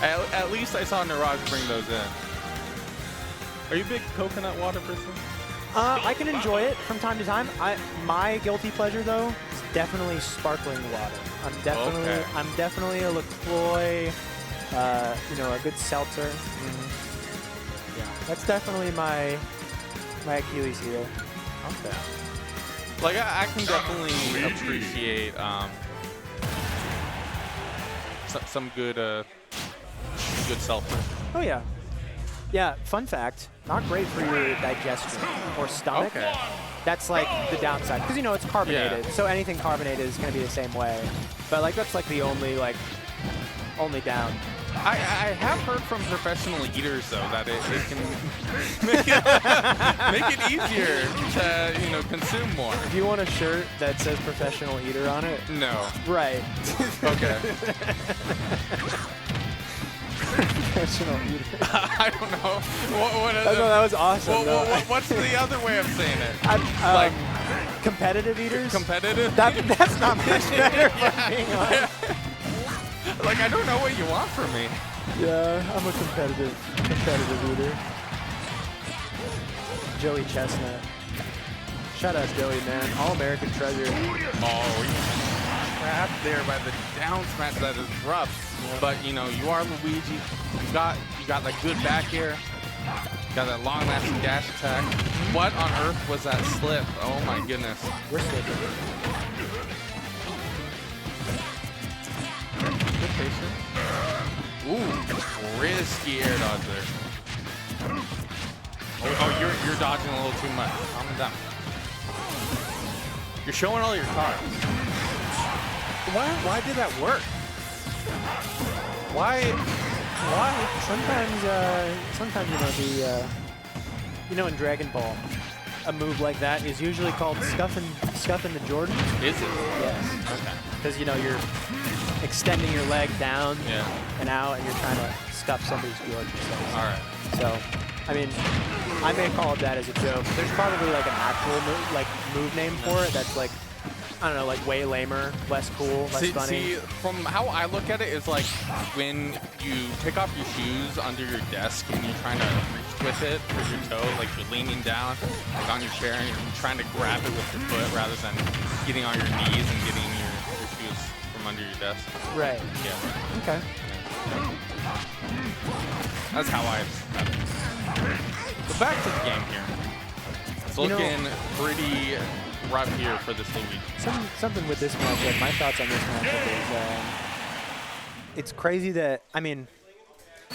At least I saw Niraj bring those in. Are you a big coconut water person? I can enjoy it from time to time. My guilty pleasure though is definitely sparkling water. I'm definitely a LaCroix, you know, a good seltzer. Yeah, that's definitely my Achilles heel. Okay. Like I can definitely appreciate some good seltzer. Oh yeah. Yeah, fun fact, not great for your digestion or stomach. Okay. That's like the downside, because you know it's carbonated, Yeah. so anything carbonated is going to be the same way. But like that's like the only down. I have heard from professional eaters though that it can make it easier to consume more. Do you want a shirt that says professional eater on it? No. Right. Okay. Professional eater. I don't know. That was awesome. What's the other way of saying it? Like competitive eaters. Competitive? That's not much better. For being honest. Like, I don't know what you want from me. Yeah, I'm a competitive eater. Joey Chestnut. Shout out Joey, man. All-American treasure. Oh, he's trapped there by the down smash. That is rough. Yeah. But, you know, you are Luigi. You got that good back air. You got that long-lasting dash attack. What on earth was that slip? Oh, my goodness. We're slipping. Good patient. Ooh, risky air dodge there. Oh, you're dodging a little too much. Calm down. You're showing all your cards. Why did that work? Why? Sometimes you know in Dragon Ball, a move like that is usually called scuffing the Jordan. Is it? Yes. Okay. Because you know you're extending your leg down Yeah. and out, and you're trying to scuff somebody's Jordan. All right. So, I mean, I may call it that as a joke. There's probably like an actual move name for it that's like, I don't know, like way lamer, less cool, less funny. See, from how I look at it, is like when you take off your shoes under your desk and you're trying to reach with it with your toe, like you're leaning down like on your chair and you're trying to grab it with your foot rather than getting on your knees and getting your shoes from under your desk. Right. Yeah. Okay. Yeah. That's how I describe it. But back to the game here. It's looking pretty rough here for this Luigi. Something with this matchup, my thoughts on this matchup is it's crazy that, I mean,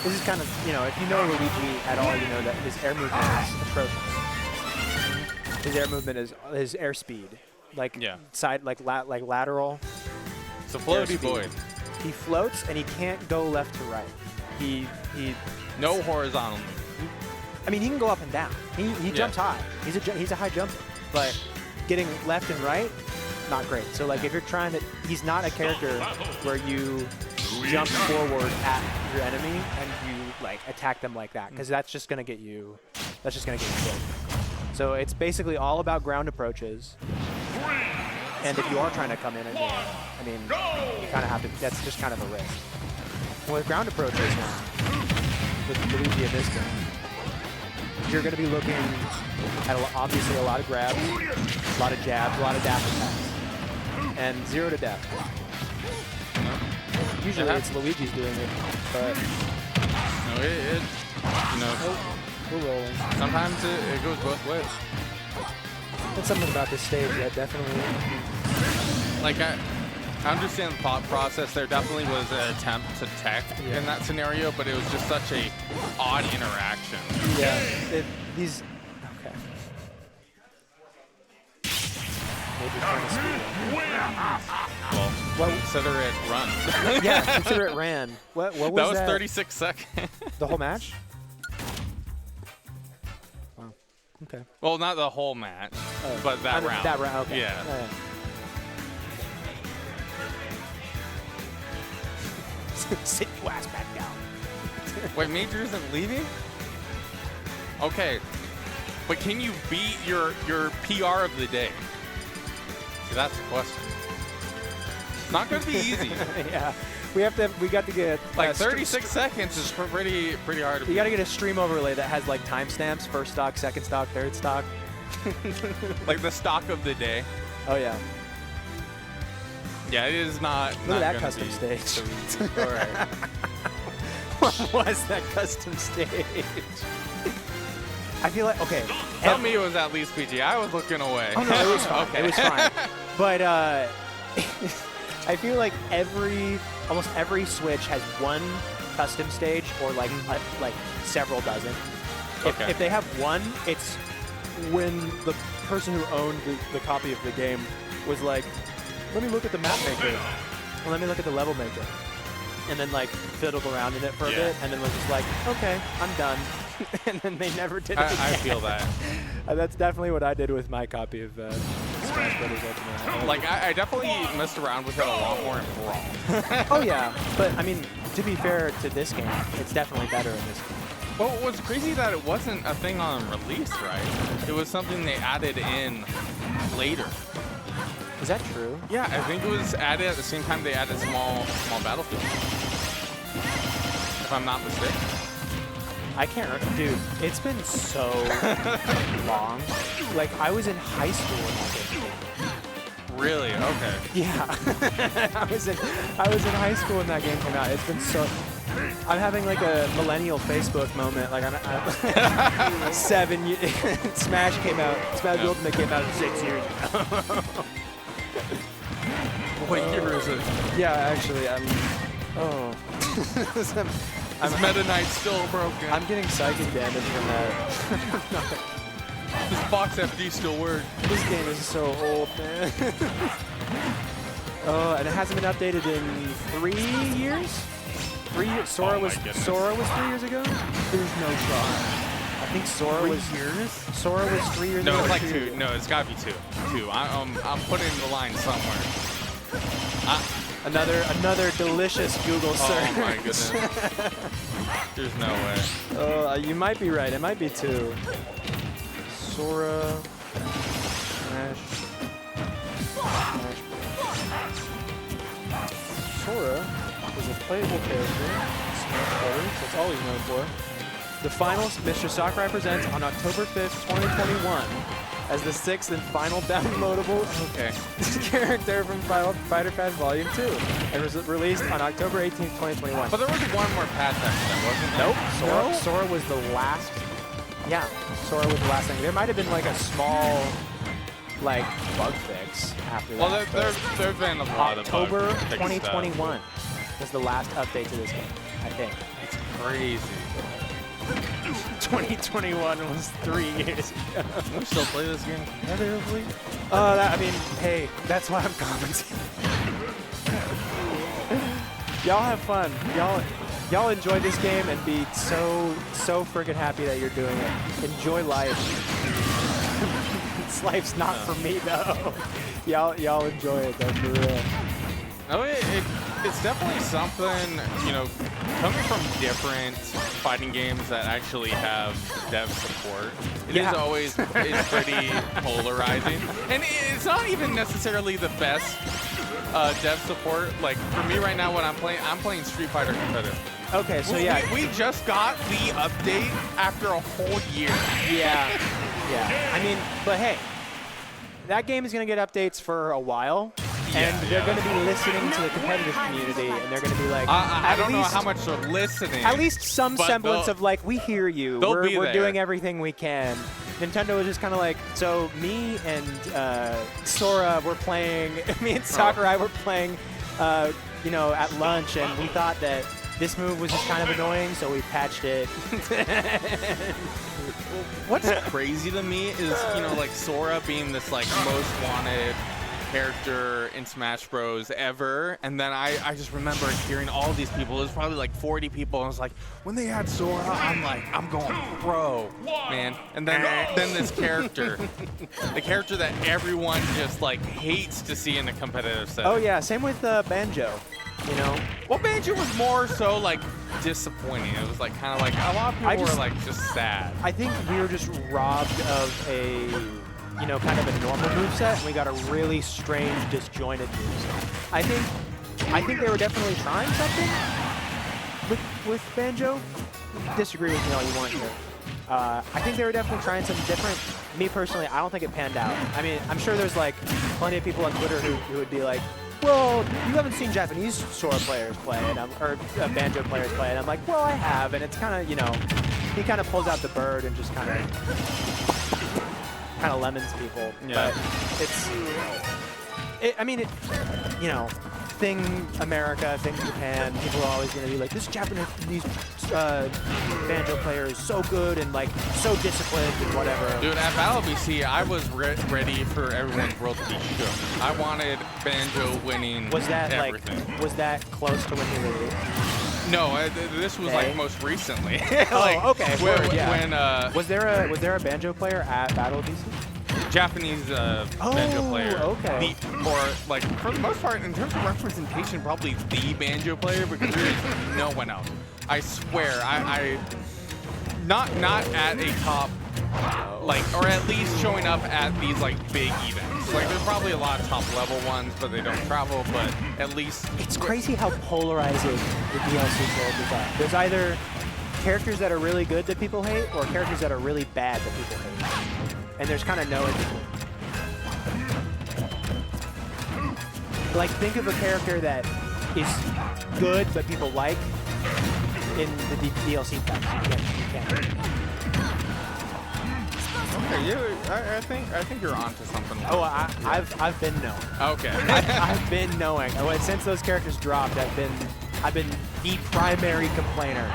this is kind of, you know, if you know Luigi at all, you know that his air movement is atrocious. His air movement is his air speed. Like lateral. It's a floaty boy. He floats and he can't go left to right. He no horizontal. I mean, he can go up and down. He jumps high. He's a high jumper, but getting left and right, not great. So like if you're trying to, he's not a character where you jump forward at your enemy and you like attack them like that, because that's just gonna get you killed. So it's basically all about ground approaches. And if you are trying to come in again, I mean, you kind of have to. That's just kind of a risk. With ground approaches now, with Luigi in this game, you're going to be looking at obviously a lot of grabs, a lot of jabs, a lot of dash attacks, and 0 to death. Usually it's Luigi's doing it, but no, you know, we're rolling. Sometimes it goes both ways. That's something about this stage that definitely. Like I understand the thought process. There definitely was an attempt to tech in that scenario, but it was just such a odd interaction. Yeah. Okay. Maybe trying to speed up. Well, consider it run. Yeah, consider it ran. What was that? That was 36 seconds. The whole match? Wow. Okay. Well, not the whole match, but that round. That round, okay. Yeah. Sit your ass back down. Wait, Major isn't leaving? Okay. But can you beat your PR of the day? See, that's the question. Not going to be easy. Yeah. We got to get Like 36 seconds is pretty hard to You got to get a stream overlay that has like timestamps: first stock, second stock, third stock. like the stock of the day. Oh yeah. Yeah, it is not. Look not at that gonna custom be stage. so easy. All right. What was that custom stage? I feel like okay. Tell me it was at least PG. I was looking away. Oh no, it was fine. Okay. It was fine. But I feel like almost every Switch has one custom stage or like several dozen. Okay. If they have one, it's when the person who owned the copy of the game was like, let me look at the map maker, or let me look at the level maker, and then like fiddled around in it for a bit, and then was just like, okay, I'm done. And then they never did it again. I feel that. That's definitely what I did with my copy of Smash Brothers Ultimate. Like, I definitely messed around with it a lot more in Brawl. Oh yeah, but I mean, to be fair to this game, it's definitely better in this game. Well, what's crazy that it wasn't a thing on release, right? It was something they added in later. Is that true? Yeah, I think it was added at the same time they added small battlefield. If I'm not mistaken. I can't remember. Dude, it's been so long. Like, I was in high school when that game came out. Really? Okay. Yeah. I was in high school when that game came out. It's been so... I'm having like a millennial Facebook moment. Like, I'm 7 years... Smash came out. Smash Ultimate came out 6 years ago. What year is it? Yeah, actually, Oh. Is Meta Knight still broken? I'm getting psychic damage from that. This box FD still works. This game is so old, man. Oh, and it hasn't been updated in 3 years? 3 years? Sora was 3 years ago? There's no shot. I think Sora was 3 years ago. No, it's like 2. No, it's gotta be 2. 2. I'm putting the line somewhere. Another delicious Google search. Oh my goodness. There's no way. You might be right. It might be 2. Sora. Smash. Sora is a playable character. Smash Brothers. That's all he's known for. The finals Mr. Sakurai presents on October 5th, 2021 as the 6th and final downloadable character from Final Fighter Pass Volume 2 and was released on October 18th, 2021. But there was one more patch after that, wasn't there? Nope. Sora was the last. Yeah, Sora was the last thing. There might have been like a small, like, bug fix after that. Well, there's been a lot of October bug 2021 was the last update to this game, I think. It's crazy. 2021 was 3 years ago. Can we still play this game competitively? I mean, hey, that's why I'm commenting. Y'all have fun. Y'all enjoy this game and be so freaking happy that you're doing it. Enjoy life. This life's not for me though. Y'all enjoy it though, for real. No, it's definitely something, you know, coming from different fighting games that actually have dev support. It is always it's pretty polarizing, and it's not even necessarily the best dev support. Like for me right now, when I'm playing Street Fighter competitive. Okay, so we just got the update after a whole year. Yeah. I mean, but hey, that game is gonna get updates for a while. And they're going to be listening to the competitive community, and they're going to be like, I don't know how much they're listening. At least some semblance of like, we hear you. We're doing everything we can. Nintendo was just kind of like, so me and Sora were playing, me and Sakurai were playing, you know, at lunch, and we thought that this move was just kind of annoying, so we patched it. What's crazy to me is, you know, like Sora being this like most wanted character in Smash Bros. Ever, and then I just remember hearing all these people. It was probably like 40 people, and I was like, when they had Sora, I'm going pro, man. And then this character, the character that everyone just like hates to see in a competitive setting. Oh yeah, same with Banjo. You know, well, Banjo was more so like disappointing. It was like kind of like a lot of people were like just sad. I think we were just robbed of a, you know, kind of a normal moveset, and we got a really strange, disjointed moveset. I think I think they were definitely trying something with Banjo. Disagree with me all you want here. I think they were definitely trying something different. Me personally, I don't think it panned out. I mean, I'm sure there's like plenty of people on Twitter who would be like, well, you haven't seen Japanese Sora players play, and or Banjo players play, and I'm like, well, I have, and it's kind of, you know, he kind of pulls out the bird and just kind of lemons people. Yeah. But I mean, you know, thing America, thing Japan, people are always going to be like, this Japanese Banjo player is so good and like so disciplined and whatever. Dude, at Battle BC, I was ready for everyone's world to be shook. I wanted Banjo winning everything. Like, was that close to when he released? No, this was like most recently. Like, okay. When was there a Banjo player at Battle BC? Japanese Banjo player. Okay. Or like for the most part, in terms of representation, probably the Banjo player because there is no one else. I swear, I not at a top like, or at least showing up at these like big events. Like there's probably a lot of top level ones, but they don't travel. But at least it's crazy how polarizing the DLC world is at. There's either characters that are really good that people hate, or characters that are really bad that people hate. And there's kind of no in between. Like, think of a character that is good but people like in the DLC packs. You can't. Okay, I think you're onto something. Oh, I've been knowing. Okay. I've been knowing. Since those characters dropped, I've been the primary complainer.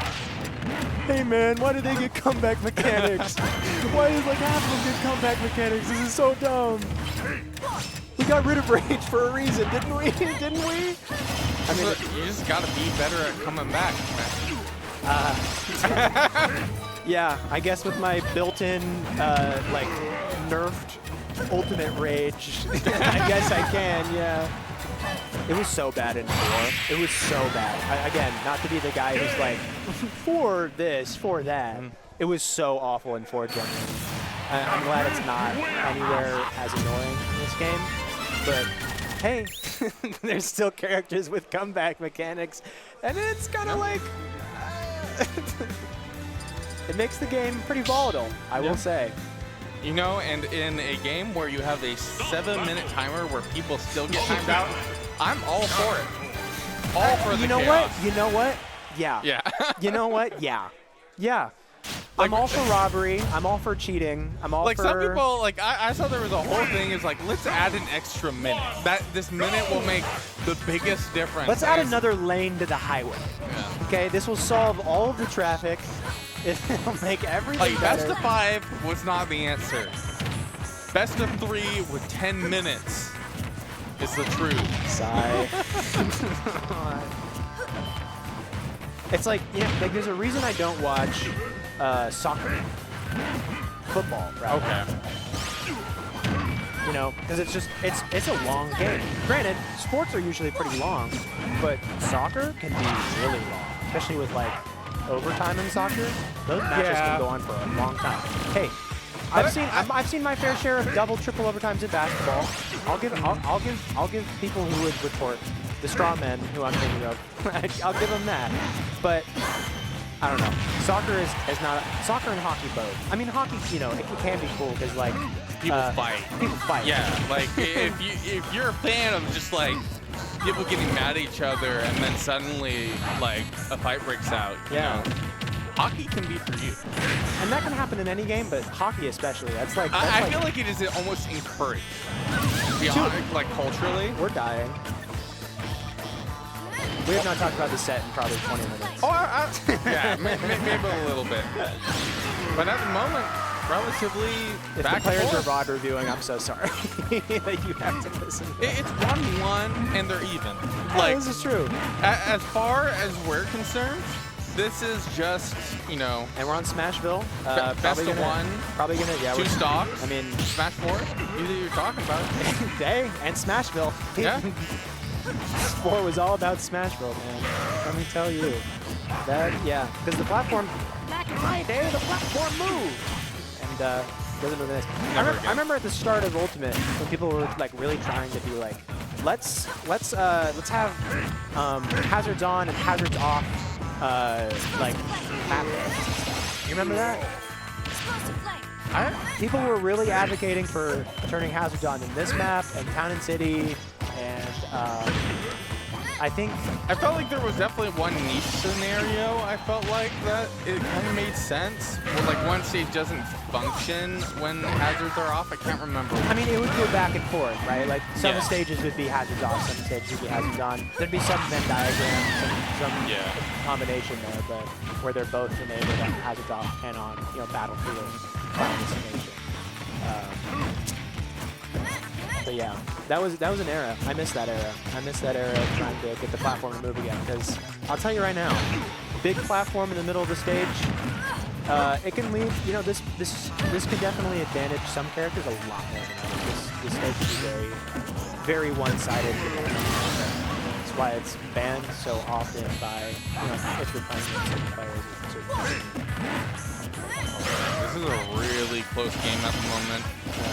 Hey man, why did they get comeback mechanics? Why is like half of them get comeback mechanics? This is so dumb. We got rid of Rage for a reason, didn't we? Didn't we? I mean, you just gotta be better at coming back, man. Yeah, I guess with my built-in, like, nerfed ultimate rage, I guess I can, yeah. It was so bad in 4. It was so bad. Again, not to be the guy who's like, for this, for that. It was so awful in 4 genuinely. I'm glad it's not anywhere as annoying in this game. But, hey, there's still characters with comeback mechanics. And it's kind of like... it makes the game pretty volatile, I will say. You know, and in a game where you have a 7-minute timer where people still get timed out, I'm all for it. All for the chaos. You know what? Yeah. Yeah. You know what? Yeah. Yeah. Like, I'm all for robbery. I'm all for cheating. I'm all like for... some people, like I saw there was a whole thing is like, let's add an extra minute. This minute will make the biggest difference. Let's add another lane to the highway. Yeah. Okay, this will solve all of the traffic. It'll make everything better. Best of 5 was not the answer. Best of 3 with 10 minutes is the truth. Sigh. It's like, you know, like there's a reason I don't watch soccer, football, rather. Okay. You know, because it's just, it's a long game. Granted, sports are usually pretty long, but soccer can be really long, especially with like overtime in soccer. Those matches can go on for a long time. Hey, I've seen my fair share of double, triple overtimes in basketball. I'll give people who would report the straw men who I'm thinking of. I'll give them that. But I don't know. Soccer is not soccer and hockey both. I mean, hockey, you know, it can be cool because like people fight. People fight. Yeah, like if you're a fan of just like people getting mad at each other and then suddenly like a fight breaks out. You know, hockey can be for you. And that can happen in any game, but hockey especially. That's like I feel like it is almost encouraged. Beyond, like culturally, we're dying. We have not talked about the set in probably 20 minutes. Oh, yeah, maybe a little bit. But at the moment, relatively if back the players and are forth. VOD reviewing, I'm so sorry that you have to listen. It's 1-1, and they're even. Like, this is true. As far as we're concerned, this is just, you know... And we're on Smashville. Best of 1. Probably gonna, yeah. 2 stocks. I mean... Smash 4. Either you're talking about it. Hey, and Smashville. Yeah. 4 was all about Smashville, man. Let me tell you. That, yeah. Because the platform, back in my day, the platform moved. And, doesn't move this. I remember at the start of Ultimate, when people were, like, really trying to be, like, let's have hazards on and hazards off, like map lists. You remember that? People were really advocating for turning hazards on in this map and Town and City, and I felt like there was definitely one niche scenario. I felt like that it kind of made sense. Where like one stage doesn't function when hazards are off. I can't remember. I mean, it would go back and forth, right? Like some stages would be hazards off, some stages would be hazards on. There'd be some Venn diagram, some combination there, but where they're both enabled at hazards off and on, you know, battlefield final destination. But yeah, that was an era. I miss that era. I miss that era of trying to get the platform to move again. Because I'll tell you right now, big platform in the middle of the stage, it can leave. You know, this can definitely advantage some characters a lot more than others. This stage can be very one-sided. That's why it's banned so often by, you know, if you're playing with certain players or certain players. This is a really close game at the moment.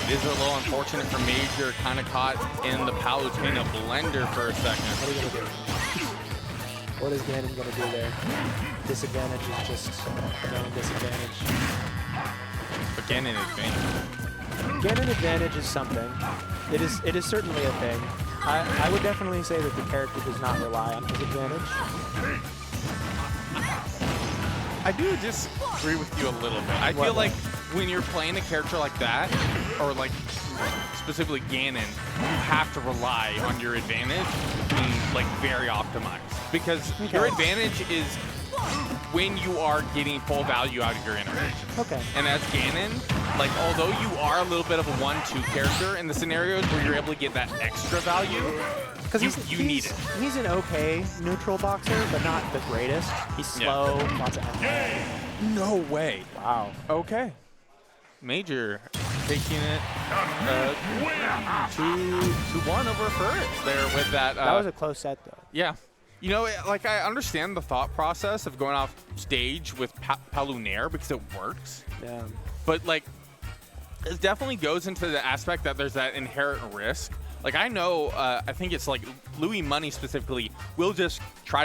It is a little unfortunate for Major, kind of caught in the Palutena blender for a second. What are you going to do? What is Ganon going to do there? Disadvantage is just Ganon disadvantage. But Ganon advantage. Ganon advantage is something. It is certainly a thing. I would definitely say that the character does not rely on his advantage. I do disagree with you a little bit. I feel like when you're playing a character like that, or like specifically Ganon, you have to rely on your advantage being like very optimized. Because your advantage is when you are getting full value out of your interactions. Okay. And as Ganon, like although you are a little bit of a 1-2 character in the scenarios where you're able to get that extra value, because you need it. He's an okay neutral boxer, but not the greatest. He's slow, lots of energy. No way. Wow. Okay. Major taking it 2-1 over Furret there with that. That was a close set, though. Yeah. You know, like I understand the thought process of going off stage with Palunair because it works. Yeah. But like, it definitely goes into the aspect that there's that inherent risk. Like I know, I think it's like Louis Money specifically will just try